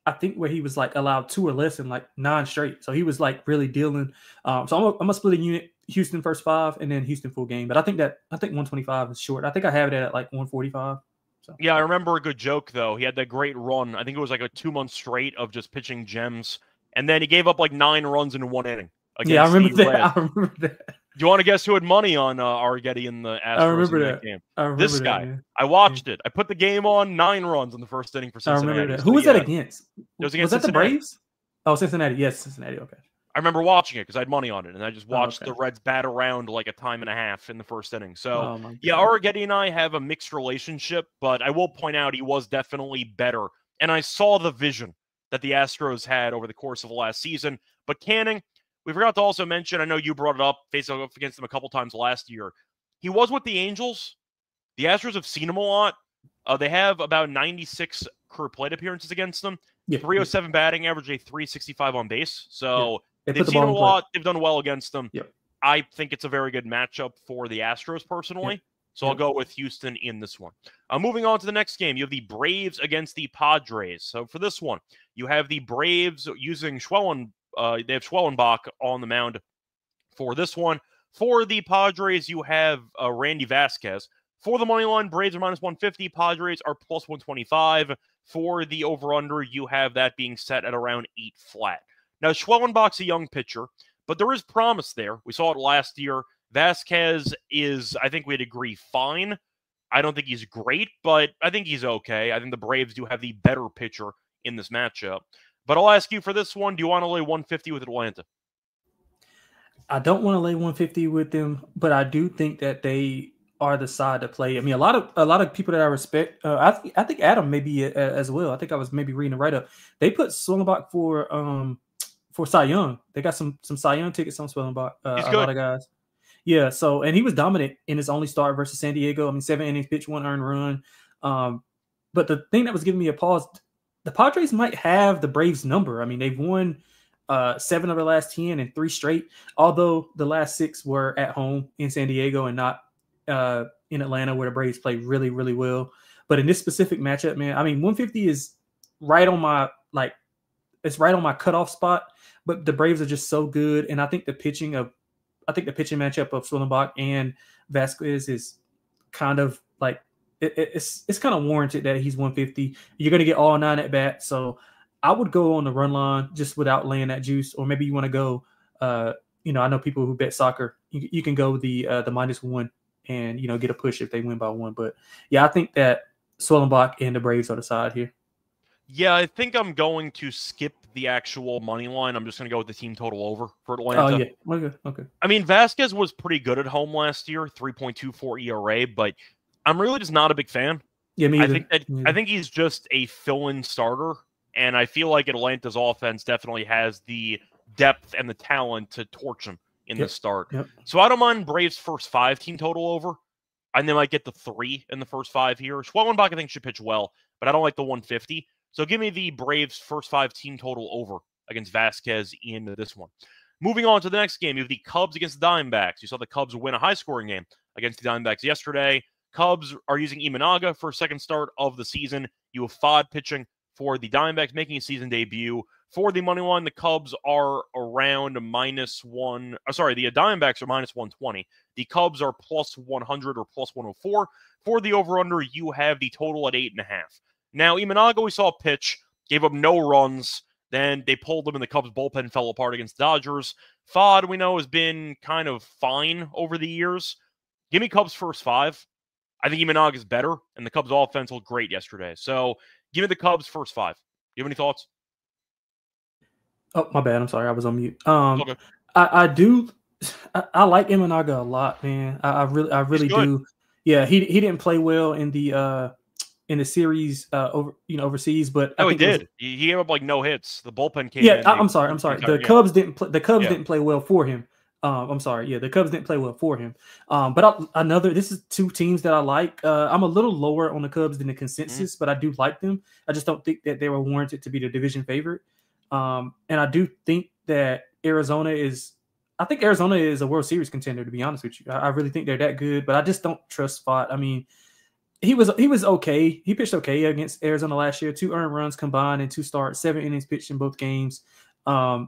I think where he was like allowed 2 or less in like 9 straight. So he was like really dealing. So I'm gonna split a unit, Houston first 5 and then Houston full game. But I think 125 is short. I think I have it at like 145. So yeah, I remember a good joke though. He had that great run. I think it was like a 2 month straight of just pitching gems, and then he gave up like 9 runs in 1 inning. Yeah, I remember that. Do you want to guess who had money on Arrighetti in the Astros in that game? This guy. Yeah. I watched it. I put the game on 9 runs in the first inning for Cincinnati. I remember that. Who was that against? It was against that Cincinnati. The Braves? Oh, Cincinnati. Yes, Cincinnati. Okay. I remember watching it because I had money on it, and I just watched the Reds bat around like a time and a half in the first inning. So, Arrighetti and I have a mixed relationship, but I will point out he was definitely better. And I saw the vision that the Astros had over the course of the last season. But Canning, we forgot to also mention, I know you brought it up, facing off against them a couple times last year. He was with the Angels. The Astros have seen him a lot. They have about 96 career plate appearances against them. 307 batting average, a 365 on base. So they've seen him a lot. They've done well against them. I think it's a very good matchup for the Astros personally. So I'll go with Houston in this one. Moving on to the next game, you have the Braves against the Padres. So for this one, you have the Braves using they have Schwellenbach on the mound for this one. For the Padres, you have Randy Vasquez. For the money line, Braves are minus 150. Padres are plus 125. For the over-under, you have that being set at around 8 flat. Now, Schwellenbach's a young pitcher, but there is promise there. We saw it last year. Vasquez is, I think we'd agree, fine. I don't think he's great, but I think he's okay. I think the Braves do have the better pitcher in this matchup. But I'll ask you for this one, do you want to lay 150 with Atlanta? I don't want to lay 150 with them, but I do think that they are the side to play. I mean, a lot of people that I respect, I think Adam maybe as well. I think I was maybe reading the write-up. They put Schwellenbach for Cy Young. They got some Cy Young tickets on Schwellenbach. A lot of guys. Yeah, so, and he was dominant in his only start versus San Diego. I mean, 7 innings pitched, 1 earned run. But the thing that was giving me a pause, the Padres might have the Braves number. I mean, they've won 7 of the last 10 and 3 straight, although the last 6 were at home in San Diego and not in Atlanta, where the Braves play really, really well. But in this specific matchup, man, I mean, 150 is right on my, it's right on my cutoff spot, but the Braves are just so good. And I think the pitching matchup of Schwellenbach and Vasquez is kind of like, it's kind of warranted that he's 150. You're going to get all 9 at bat. So I would go on the run line just without laying that juice. Or maybe you want to go, I know people who bet soccer, you can go the -1 and, get a push if they win by 1. But yeah, I think that Schwellenbach and the Braves are the side here. Yeah, I think I'm going to skip the actual money line. I'm just going to go with the team total over for Atlanta. Oh, yeah. Okay. I mean, Vasquez was pretty good at home last year, 3.24 ERA, but I'm really just not a big fan. Yeah, me either. I think he's just a fill-in starter, and I feel like Atlanta's offense definitely has the depth and the talent to torch him in the start. So I don't mind Braves' first 5 team total over, and they might get the 3 in the first 5 here. Schwellenbach, I think, should pitch well, but I don't like the 150. So give me the Braves' first 5 team total over against Vasquez in this one. Moving on to the next game, you have the Cubs against the Diamondbacks. You saw the Cubs win a high-scoring game against the Diamondbacks yesterday. Cubs are using Imanaga for a second start of the season. You have Fod pitching for the Diamondbacks, making a season debut. For the money line, the Cubs are around -1. The Diamondbacks are -120. The Cubs are +100 or +104. For the over-under, you have the total at 8.5. Now, Imanaga, we saw pitch, gave up no runs. Then they pulled him, and the Cubs bullpen fell apart against the Dodgers. Fod, we know, has been kind of fine over the years. Give me Cubs first 5. I think Imanaga is better, and the Cubs offense looked great yesterday. So give me the Cubs first 5. You have any thoughts? Oh, my bad. I'm sorry. I was on mute. Okay. I like Imanaga a lot, man. I really do. Yeah, he didn't play well in the series overseas, but I think he did. He gave up like no hits. The bullpen came in. Yeah, I'm sorry. The Cubs didn't play. The Cubs didn't play well for him. I'm sorry. Yeah, the Cubs didn't play well for him. But this is 2 teams that I like. I'm a little lower on the Cubs than the consensus, but I do like them. I just don't think that they were warranted to be the division favorite. And I do think that Arizona is a World Series contender, to be honest with you. I really think they're that good, but I just don't trust Spot. I mean, he was okay. He pitched okay against Arizona last year. 2 earned runs combined in 2 starts, 7 innings pitched in both games. A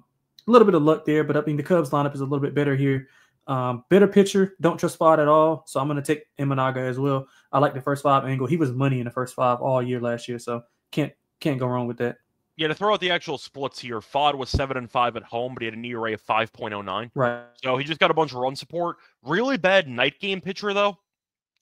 little bit of luck there, but I mean the Cubs lineup is a little bit better here. Better pitcher. Don't trust Spot at all. So I'm going to take Imanaga as well. I like the first 5 angle. He was money in the first 5 all year last year, so can't go wrong with that. Yeah, to throw out the actual splits here, Fod was 7-5 at home, but he had an ERA of 5.09. Right. So he just got a bunch of run support. Really bad night game pitcher, though.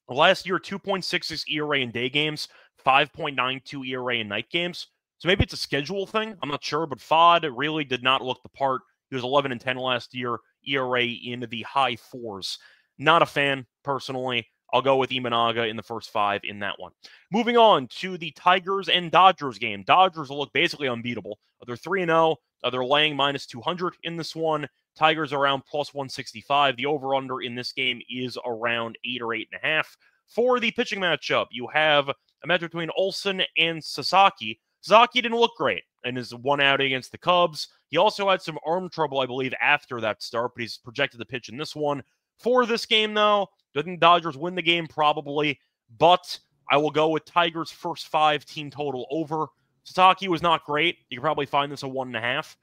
Last year, 2.66 ERA in day games, 5.92 ERA in night games. So maybe it's a schedule thing. I'm not sure, but Fod really did not look the part. He was 11-10 last year, ERA in the high 4s. Not a fan, personally. I'll go with Imanaga in the first 5 in that one. Moving on to the Tigers and Dodgers game. Dodgers will look basically unbeatable. They're 3-0. They're laying minus 200 in this one. Tigers are around plus 165. The over-under in this game is around 8 or 8.5. For the pitching matchup, you have a match between Olsen and Sasaki. Sasaki didn't look great in his one outing against the Cubs. He also had some arm trouble, I believe, after that start, but he's projected to pitch in this one. For this game, though, do I think Dodgers win the game? Probably. But I will go with Tigers' first 5 team total over. Sasaki was not great. You can probably find this a 1.5.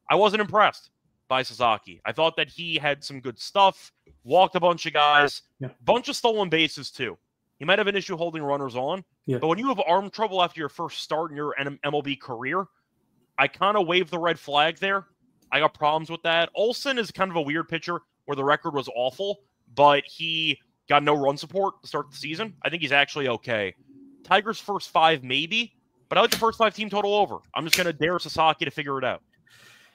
I wasn't impressed by Sasaki. I thought that he had some good stuff, walked a bunch of guys, bunch of stolen bases too. He might have an issue holding runners on, but when you have arm trouble after your first start in your MLB career, I kind of waved the red flag there. I got problems with that. Olsen is kind of a weird pitcher where the record was awful, but he got no run support to start the season. I think he's actually okay. Tigers' first 5, maybe, but I like the first 5 team total over. I'm just going to dare Sasaki to figure it out.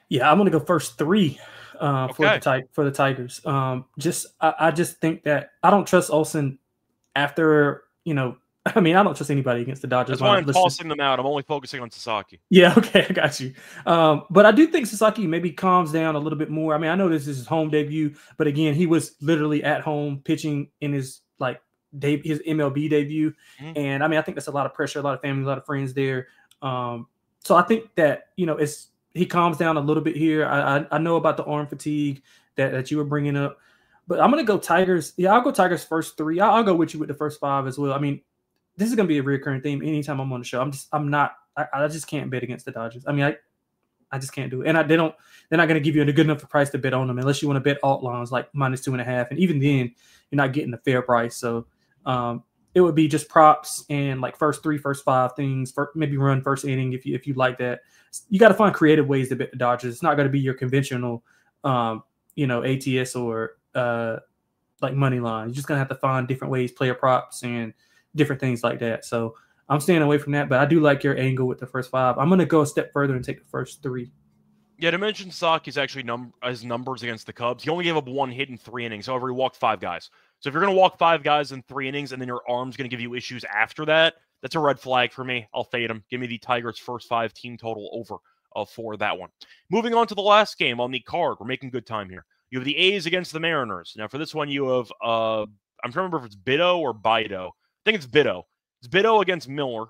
Yeah, I'm going to go first 3 for the Tigers. I just think that I don't trust Olsen after, I mean, I don't trust anybody against the Dodgers. That's why I'm tossing them out. I'm only focusing on Sasaki. Yeah, okay, I got you. But I do think Sasaki maybe calms down a little bit more. I mean, I know this is his home debut, but again, he was literally at home pitching in his his MLB debut. And I mean, I think that's a lot of pressure, a lot of family, a lot of friends there. So I think that, he calms down a little bit here. I know about the arm fatigue that you were bringing up, but I'm going to go Tigers. Yeah, I'll go Tigers first 3. I'll go with you with the first 5 as well. I mean, this is going to be a recurring theme anytime I'm on the show. I just can't bet against the Dodgers. I mean, I just can't do it. And they're not going to give you a good enough price to bet on them unless you want to bet alt lines like minus 2.5. And even then, you're not getting a fair price. So it would be just props and like first 3, first 5 things. Maybe run first inning if you like that. You got to find creative ways to bet the Dodgers. It's not going to be your conventional, ATS or like money line. You're just going to have to find different ways, player props and different things like that. So I'm staying away from that, but I do like your angle with the first 5. I'm going to go a step further and take the first 3. Yeah, to mention Sasaki's actually his numbers against the Cubs. He only gave up 1 hit in 3 innings. However, he walked 5 guys. So if you're going to walk 5 guys in 3 innings and then your arm's going to give you issues after that, that's a red flag for me. I'll fade him. Give me the Tigers' first 5 team total over for that one. Moving on to the last game on the card. We're making good time here. You have the A's against the Mariners. Now, for this one, you have, I'm trying to remember if it's Bido or Bido. I think it's Bido. It's Bido against Miller.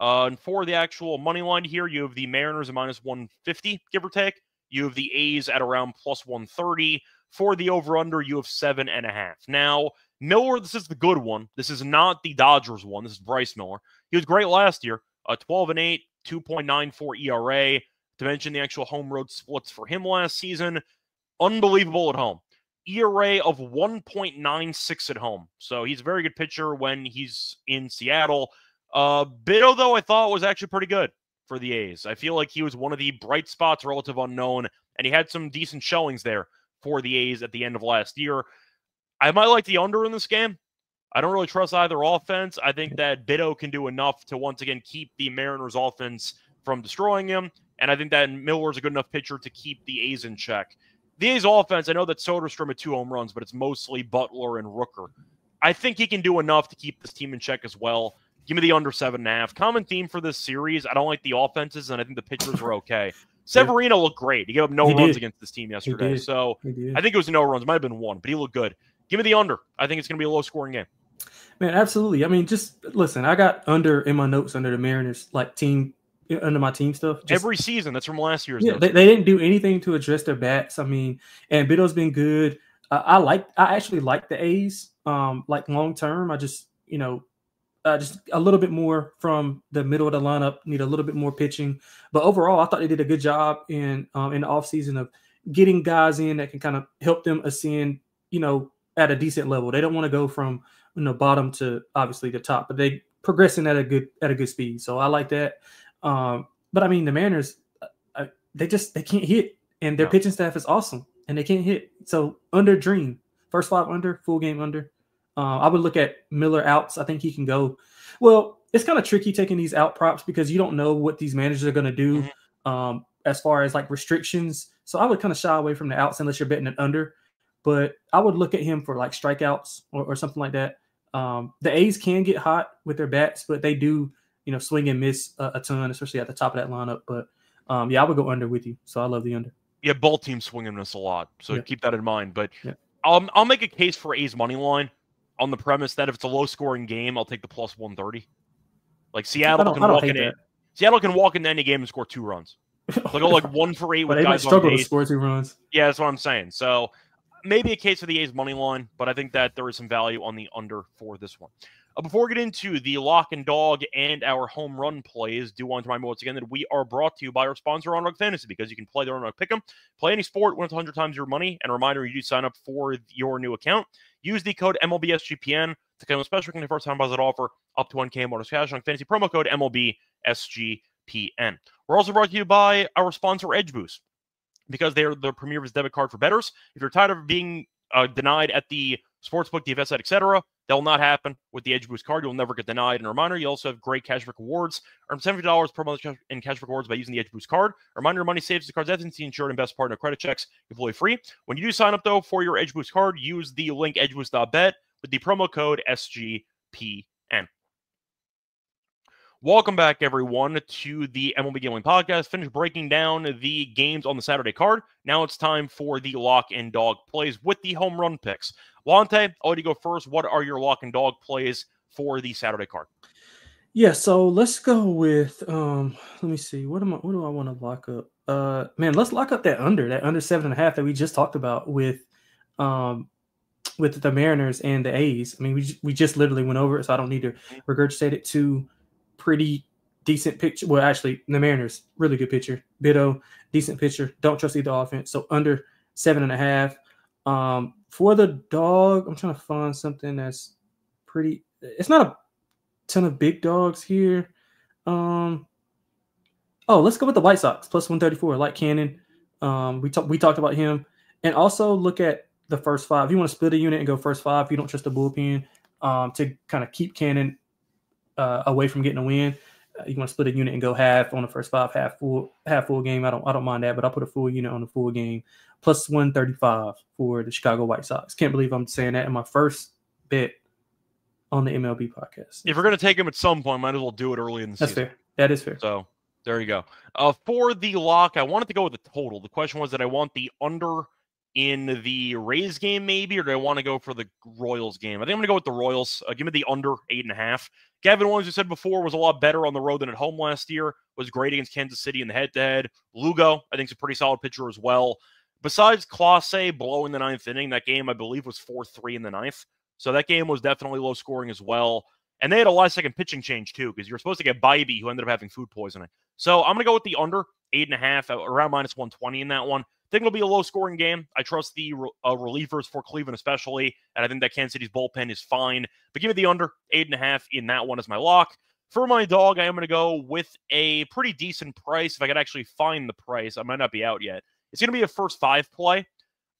And for the actual money line here, you have the Mariners at minus 150, give or take. You have the A's at around plus 130. For the over-under, you have 7.5. Now, Miller, this is the good one. This is not the Dodgers one. This is Bryce Miller. He was great last year. 12-8, 2.94 ERA. To mention the actual home road splits for him last season, unbelievable at home. ERA of 1.96 at home. So he's a very good pitcher when he's in Seattle. Bido, though, I thought was actually pretty good. for the A's. I feel like he was one of the bright spots, relative unknown, and he had some decent showings there for the A's at the end of last year. I might like the under in this game. I don't really trust either offense. I think that Bido can do enough to once again keep the Mariners offense from destroying him, and I think that Miller's a good enough pitcher to keep the A's in check. The A's offense, I know that Soderstrom had 2 home runs, but it's mostly Butler and Rooker. I think he can do enough to keep this team in check as well. Give me the under 7.5. Common theme for this series, I don't like the offenses, and I think the pitchers are okay. Severino looked great. He gave up no runs against this team yesterday. So I think it was no runs. It might have been 1, but he looked good. Give me the under. I think it's going to be a low-scoring game. Man, absolutely. I mean, just listen, I got under in my notes under the Mariners, like team, under my team stuff. Every season. That's from last year's notes. They didn't do anything to address their bats. I mean, and Bido's been good. I actually like the A's, like long-term. I just, just a little bit more from the middle of the lineup, need a little bit more pitching. But overall, I thought they did a good job in the offseason of getting guys in that can kind of help them ascend, at a decent level. They don't want to go from bottom to obviously the top, but they progressing at a good speed. So I like that. But I mean, the Mariners, they can't hit, and their pitching staff is awesome, and they can't hit. So under dream, first 5 under, full game under. I would look at Miller outs. I think he can go. Well, it's kind of tricky taking these out props because you don't know what these managers are going to do as far as like restrictions. So I would kind of shy away from the outs unless you're betting it under. But I would look at him for like strikeouts or something like that. The A's can get hot with their bats, but they do, swing and miss a ton, especially at the top of that lineup. But I would go under with you. So I love the under. Yeah, both teams swing and miss a lot. So keep that in mind. But I'll make a case for A's money line on the premise that if it's a low scoring game, I'll take the plus 130. Like Seattle can walk into any game and score 2 runs. They'll go like 1 for 8 with guys on base. They struggle to score 2 runs. Yeah, that's what I'm saying. So maybe a case for the A's money line, but I think that there is some value on the under for this one. Before we get into the lock and dog and our home run plays, do want to remind you once again that we are brought to you by our sponsor, Underdog Fantasy, because you can play their Underdog Pick'em, play any sport, win 100 times your money, and a reminder, you do sign up for your new account. Use the code MLB SGPN to claim a special the first time deposit offer up to 1K bonus cash on fantasy promo code MLB SGPN. We're also brought to you by our sponsor, Edge Boost, because they are the premier debit card for bettors. If you're tired of being denied at the sportsbook, DFS site, etc., that will not happen with the Edge Boost card. You'll never get denied. And a reminder, you also have great cashback rewards. Earn $70 per month in cashback rewards by using the Edge Boost card. A reminder, money saves the card's FCC insured and best partner credit checks completely free. When you do sign up, though, for your Edge Boost card, use the link edgeboost.bet with the promo code SGPN. Welcome back, everyone, to the MLB Gambling Podcast. Finished breaking down the games on the Saturday card. Now it's time for the lock and dog plays with the home run picks. Lonte, I'll let you go first. What are your lock and dog plays for the Saturday card? Yeah, so let's go with let me see. What do I want to lock up? Let's lock up that under 7.5 that we just talked about with the Mariners and the A's. I mean, we just literally went over it, so I don't need to regurgitate it. 2 pretty decent pitcher. Well, actually, the Mariners, really good pitcher. Bido, decent pitcher. Don't trust either offense. So under 7.5. For the dog, I'm trying to find something that's pretty. It's not a ton of big dogs here. Let's go with the White Sox plus 134. Like Cannon. We talked about him, and also look at the first 5. If you want to split a unit and go first 5, if you don't trust the bullpen, to kind of keep Cannon away from getting a win. You want to split a unit and go half on the first 5, half full game. I don't mind that, but I'll put a full unit on the full game. Plus 135 for the Chicago White Sox. Can't believe I'm saying that in my first bet on the MLB podcast. If we're going to take him at some point, might as well do it early in the season. That's fair. That is fair. So there you go. For the lock, I wanted to go with the total. The question was that I want the under in the Rays game maybe, or do I want to go for the Royals game? I think I'm going to go with the Royals. Give me the under 8.5. Gavin Williams, you said before, was a lot better on the road than at home last year. Was great against Kansas City in the head-to-head. Lugo, I think, is a pretty solid pitcher as well. Besides Clase blowing the 9th inning, that game, I believe, was 4-3 in the 9th. So that game was definitely low scoring as well. And they had a last-second pitching change, too, because you're supposed to get Bybee, who ended up having food poisoning. So I'm going to go with the under 8.5, around minus 120 in that one. I think it'll be a low-scoring game. I trust the relievers for Cleveland especially, and I think that Kansas City's bullpen is fine. But give me the under 8.5 in that one as my lock. For my dog, I am going to go with a pretty decent price. If I could actually find the price, I might not be out yet. It's going to be a first 5 play.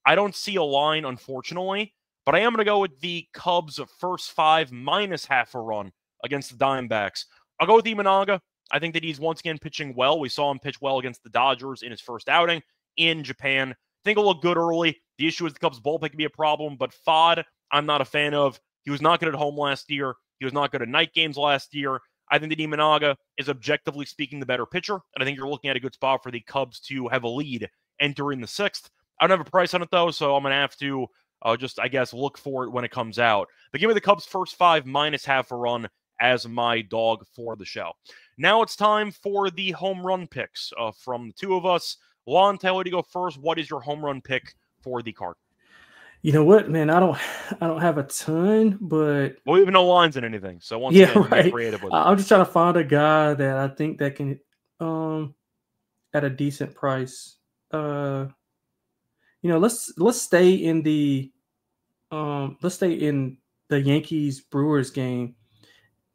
I don't see a line, unfortunately, but I am going to go with the Cubs first 5 minus half a run against the Diamondbacks. I'll go with Imanaga. I think that he's once again pitching well. We saw him pitch well against the Dodgers in his first outing in Japan. I think he'll look good early. The issue is the Cubs' bullpen can be a problem, but Fod, I'm not a fan of. He was not good at home last year. He was not good at night games last year. I think that Imanaga is, objectively speaking, the better pitcher, and I think you're looking at a good spot for the Cubs to have a lead entering the 6th. I don't have a price on it, though, so I'm going to have to just, I guess, look for it when it comes out. But give me the Cubs first 5 minus half a run as my dog for the show. Now it's time for the home run picks from the two of us. Lonte, I'll let you go first. What is your home run pick for the card? You know what, man? I don't have a ton, but we have no lines in anything. So once again, right. Be creative with it. I'm just trying to find a guy that I think that can at a decent price. Let's stay in the Yankees Brewers game.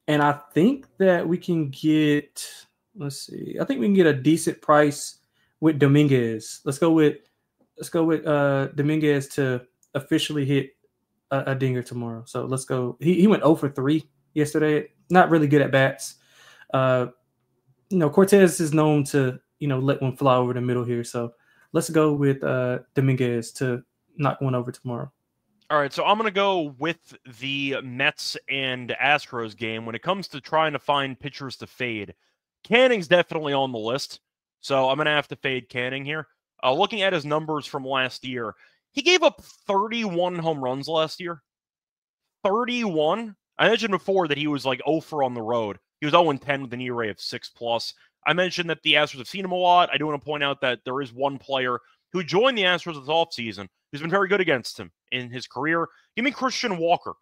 And I think that we can get, I think we can get a decent price with Dominguez. Let's go with Dominguez to officially hit a dinger tomorrow. So let's go. He went 0 for 3 yesterday. Not really good at bats. Cortez is known to, let one fly over the middle here. So let's go with Dominguez to knock one over tomorrow. All right, so I'm going to go with the Mets and Astros game. When it comes to trying to find pitchers to fade, Canning's definitely on the list. So I'm going to have to fade Canning here. Looking at his numbers from last year, he gave up 31 home runs last year. 31? I mentioned before that he was like 0 for on the road. He was 0-10 with an ERA of 6+. I mentioned that the Astros have seen him a lot. I do want to point out that there is one player who joined the Astros this offseason who's been very good against him in his career. Give me Christian Walker.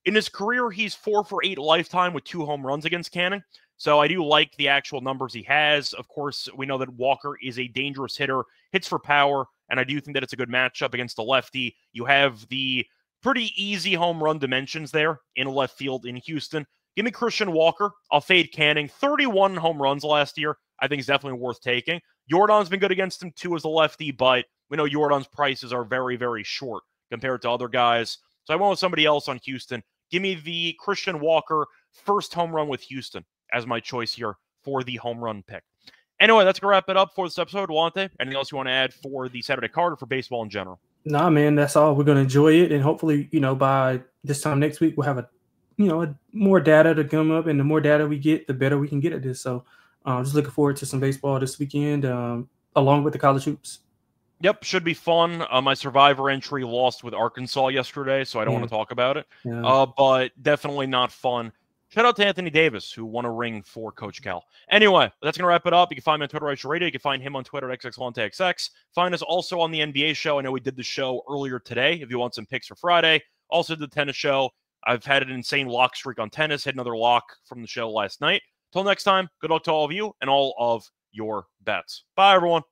In his career, he's 4 for 8 lifetime with 2 home runs against Canning. So I do like the actual numbers he has. Of course, we know that Walker is a dangerous hitter, hits for power, and I do think that it's a good matchup against the lefty. You have the pretty easy home run dimensions there in left field in Houston. Give me Christian Walker. I'll fade Canning. 31 home runs last year. I think is definitely worth taking. Jordan's been good against him too as a lefty, but we know Jordan's prices are very, very short compared to other guys. So I went with somebody else on Houston. Give me the Christian Walker first home run with Houston as my choice here for the home run pick. Anyway, that's going to wrap it up for this episode. Lonte, anything else you want to add for the Saturday card or for baseball in general? Nah, man, that's all. We're going to enjoy it. And hopefully, by this time next week, we'll have more data to come up. And the more data we get, the better we can get at this. So just looking forward to some baseball this weekend, along with the college hoops. Yep, should be fun. My Survivor entry lost with Arkansas yesterday, so I don't want to talk about it. Yeah. But definitely not fun. Shout out to Anthony Davis, who won a ring for Coach Cal. Anyway, that's going to wrap it up. You can find me on Twitter, Reichel Radio. You can find him on Twitter at XXLonteXX. Find us also on the NBA show. I know we did the show earlier today if you want some picks for Friday. Also did the tennis show. I've had an insane lock streak on tennis. Had another lock from the show last night. Till next time, good luck to all of you and all of your bets. Bye, everyone.